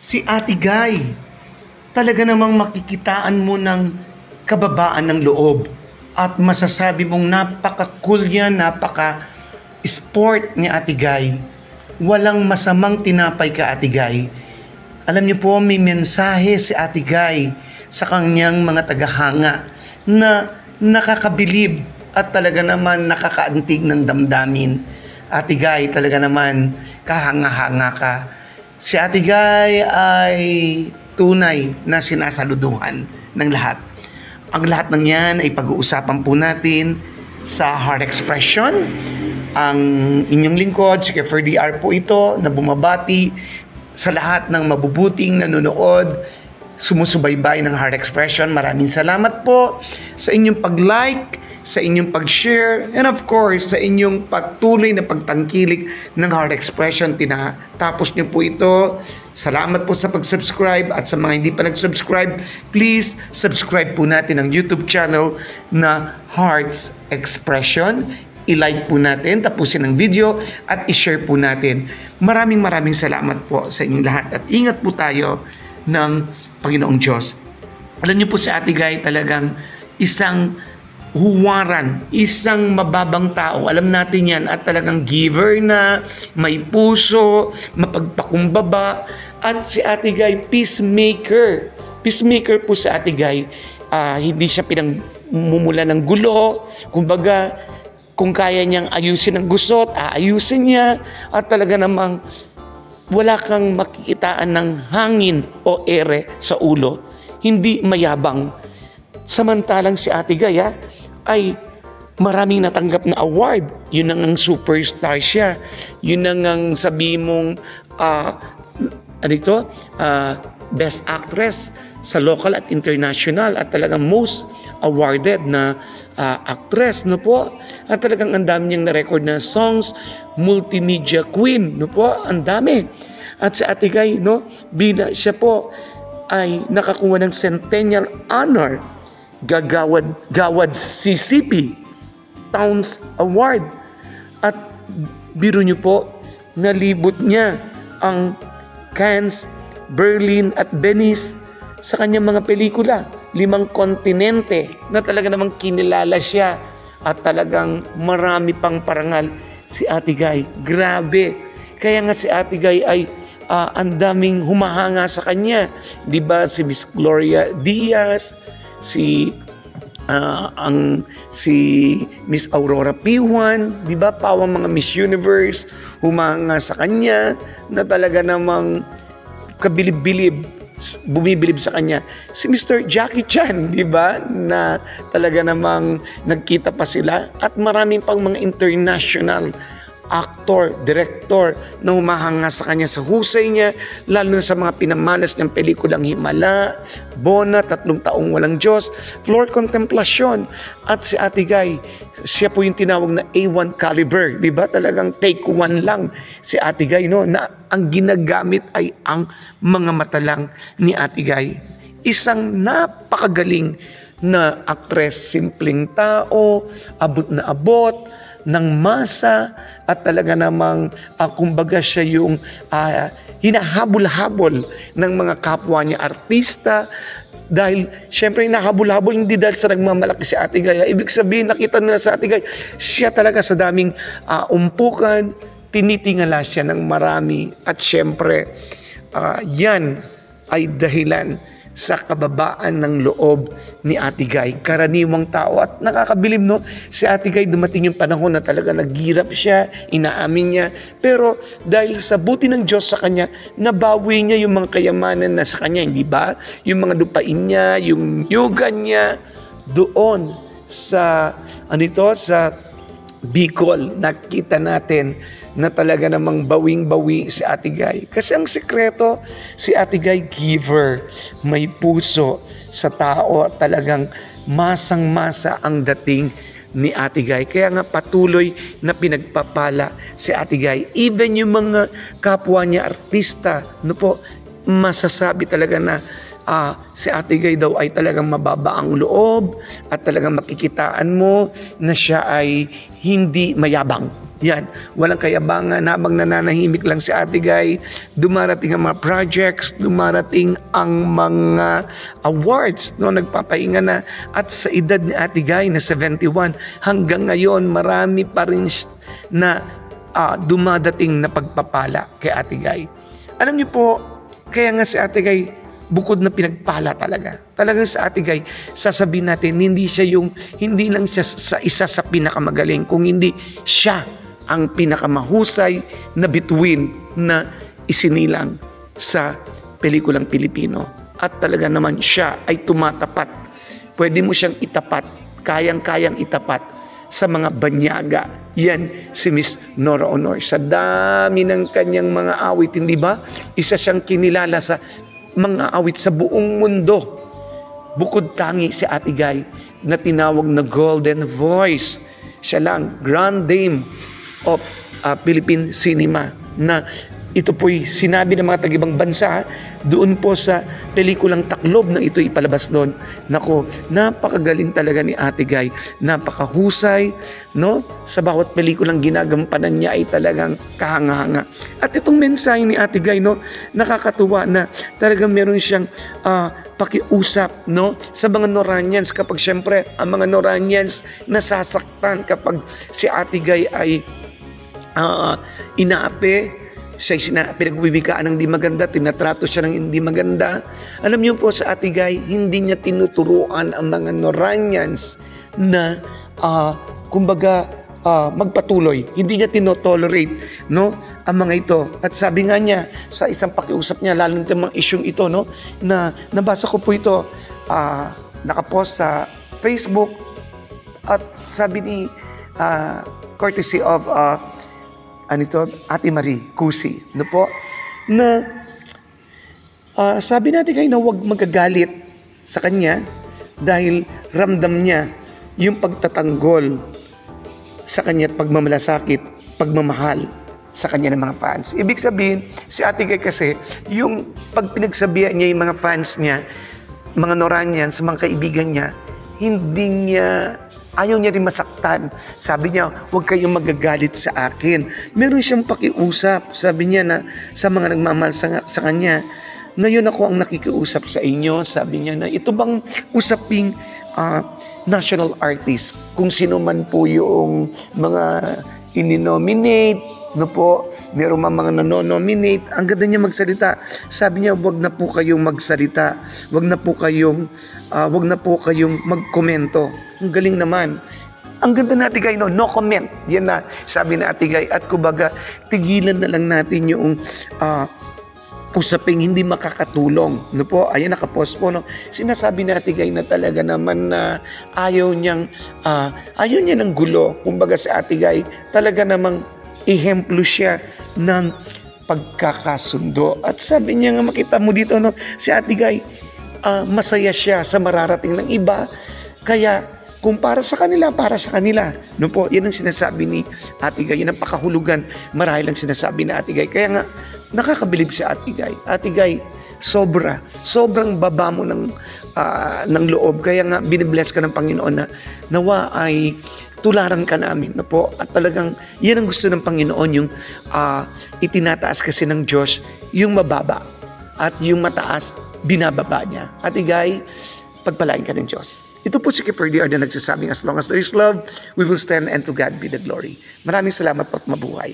Si Ate Guy, talaga namang makikitaan mo ng kababaan ng loob at masasabi mong napaka-cool niya, napaka-sport ni Ate Guy. Walang masamang tinapay ka, Ate Guy. Alam niyo po, may mensahe si Ate Guy sa kanyang mga tagahanga na nakakabilib at talaga naman nakakaantig ng damdamin. Ate Guy, talaga naman kahanga-hanga ka. Si Ate Guy ay tunay na sinasaluduhan ng lahat. Ang lahat ng yan ay pag-uusapan po natin sa Heart Expression. Ang inyong lingkod, si Kefer DR po ito, na bumabati sa lahat ng mabubuting nanonood, sumusubaybay ng Heart Expression. Maraming salamat po sa inyong pag-like, sa inyong pag-share, and of course, sa inyong patuloy na pagtangkilik ng Heart Expression. Tinatapos niyo po ito. Salamat po sa pag-subscribe, at sa mga hindi pa nag-subscribe, please subscribe po natin ang YouTube channel na Heart Expression. I-like po natin, tapusin ang video, at i-share po natin. Maraming salamat po sa inyong lahat, at ingat po tayo ng Panginoong Diyos. Alam niyo po si Ate Guy talagang isang huwaran, isang mababang tao. Alam natin yan, at talagang giver na, may puso, mapagpakumbaba, at si Ate Guy, peacemaker. Peacemaker po si Ate Guy. Hindi siya pinagmumula ng gulo. Kumbaga, kung kaya niyang ayusin ang gusot, aayusin niya, at talaga namang wala kang makikitaan ng hangin o ere sa ulo. Hindi mayabang. Samantalang si Ate Guy ay maraming natanggap na award. Yun ang superstar siya. Yun ang sabi mong best actress sa local at international, at talagang most awarded na actress, no po. At talagang ang dami niyang na-record na songs, multimedia queen, no po, ang dami. At si Ate Guy, no, siya po ay nakakuha ng Centennial Honor, Gawad CCP Towns Award, at biro niyo po, nalibot niya ang Cannes, Berlin at Venice sa kanyang mga pelikula. 5 kontinente na talaga namang kinilala siya, at talagang marami pang parangal si Ate Guy. Grabe. Kaya nga si Ate Guy ay ang daming humahanga sa kanya. Di ba si Miss Gloria Diaz, si Miss Aurora P1, di ba, pawang mga Miss Universe, humanga sa kanya, na talaga namang kabilib-bilib, bumibilib sa kanya. Si Mr. Jackie Chan, di ba, na talaga namang nagkita pa sila, at maraming pang mga international actor, director na humahanga sa kanya sa husay niya, lalo na sa mga pinamalas niyang pelikulang Himala, Bona, 3 Taong Walang Diyos, Floor Contemplacion. At si Ate Guy, siya po yung tinawag na A1 caliber, di ba? Talagang take 1 lang si Ate Guy, no? Na ang ginagamit ay ang mga mata lang ni Ate Guy. Isang napakagaling na actress, simpleng tao, abot na abot ng masa, at talaga namang kumbaga siya yung hinahabol-habol ng mga kapwa niya artista, dahil syempre hinahabol-habol hindi dahil sa nagmamalaki si Ate Guy. Ibig sabihin, nakita nila sa Ate Guy, siya talaga sa daming umpukan, tinitingala siya ng marami, at syempre yan ay dahilan sa kababaan ng loob ni Ate Guy. Karaniwang tao, at nakakabilib, no? Si Ate Guy, dumating yung panahon na talaga naghirap siya, inaamin niya, pero dahil sa buti ng Diyos sa kanya, nabawi niya yung mga kayamanan na sa kanya, hindi ba? Yung mga lupain niya, yung yoga niya, doon sa sa Bicol, nakita natin na talaga namang bawing-bawi si Ate Guy. Kasi ang sekreto, si Ate Guy giver, may puso sa tao, at talagang masang-masa ang dating ni Ate Guy. Kaya nga patuloy na pinagpapala si Ate Guy. Even yung mga kapwa niya artista, no po, masasabi talaga na si Ate Guy daw ay talagang mababa ang loob, at talagang makikitaan mo na siya ay hindi mayabang. Yan, walang kayabangan habang nananahimik lang si Ate Guy. Dumarating ang mga projects, dumarating ang mga awards, no, nagpapahinga na. At sa edad ni Ate Guy na 71, hanggang ngayon marami pa rin na dumadating na pagpapala kay Ate Guy. Alam niyo po, kaya nga si Ate Guy, bukod na pinagpala talaga. Talagang sa Ate Guy, sasabihin natin, hindi lang siya sa isa sa pinakamagaling, kung hindi siya ang pinakamahusay na bituin na isinilang sa pelikulang Pilipino. At talaga naman siya ay tumatapat. Pwede mo siyang itapat, kayang-kayang itapat sa mga banyaga. Yan si Miss Nora Honor. Sa dami ng kanyang mga awit, hindi ba? Isa siyang kinilala sa mga awit sa buong mundo. Bukod tangi si Ate Guy na tinawag na Golden Voice. Siya lang, Grand Dame of Philippine Cinema, na ito po'y sinabi ng mga tag-ibang bansa doon po sa pelikulang Taklob na ito ipalabas doon. Nako, napakagaling talaga ni Ate Guy, napakahusay, no? Sa bawat pelikulang ginagampanan niya ay talagang kahanga-hanga. At itong mensahe ni Ate Guy, no, nakakatuwa na talagang meron siyang pakiusap, no, sa mga Noranians, kapag syempre ang mga Noranians nasasaktan kapag si Ate Guy ay inaapi, siya pinagbibigaan ng hindi maganda, tinatrato siya ng hindi maganda. Alam niyo po, sa Ate Guy, hindi niya tinuturuan ang mga Noranians na kumbaga magpatuloy. Hindi niya tinotolerate, no, ang mga ito. At sabi nga niya sa isang pakiusap niya, lalo nito mga isyung ito, no, na nabasa ko po ito, nakapost sa Facebook, at sabi ni courtesy of Ate Marie Cusi, no po, na sabi natin kayo na huwag magagalit sa kanya dahil ramdam niya yung pagtatanggol sa kanya at pagmamalasakit, pagmamahal sa kanya ng mga fans. Ibig sabihin, si Ate Guy kasi, yung pag pinagsabihan niya yung mga fans niya, mga Noranians, mga kaibigan niya, ayaw niya rin masaktan. Sabi niya, huwag kayong magagalit sa akin. Meron siyang pakiusap. Sabi niya na sa mga nagmamahal sa kanya, ngayon ako ang nakikiusap sa inyo. Sabi niya na ito bang usaping national artist, kung sino man po yung mga ininominate, no po, meron mga nanonominate, ang ganda niya magsalita. Sabi niya, wag na po kayong magsalita, wag na po kayong magkomento. Ang galing naman. Ang ganda na Ate Guy, no comment. Yan na, sabi na Ate Guy. At kumbaga, tigilan na lang natin yung usaping hindi makakatulong. No po, ayan, nakapost po, no. Sinasabi na Ate Guy na talaga naman na ayaw niya ng gulo. Kumbaga sa Ate Guy, talaga namang ehemplo siya ng pagkakasundo. At sabi niya nga, makita mo dito, no, si Ate Guy, masaya siya sa mararating ng iba. Kaya, kung para sa kanila, para sa kanila. No po, yan ang sinasabi ni Ate Guy. Yan ang pakahulugan. Marahil ang sinasabi ni Ate Guy. Kaya nga, nakakabilib si Ate Guy. Ate Guy, sobrang baba mo ng loob. Kaya nga, binibless ka ng Panginoon na nawa ay tularan ka namin. No po? At talagang, yan ang gusto ng Panginoon, yung itinataas kasi ng Diyos, yung mababa. At yung mataas, binababa niya. Ate Guy, pagpalain ka ng Diyos. Ito po si Kiefer DR na nagsasabing, as long as there is love, we will stand, and to God be the glory. Maraming salamat po at mabuhay.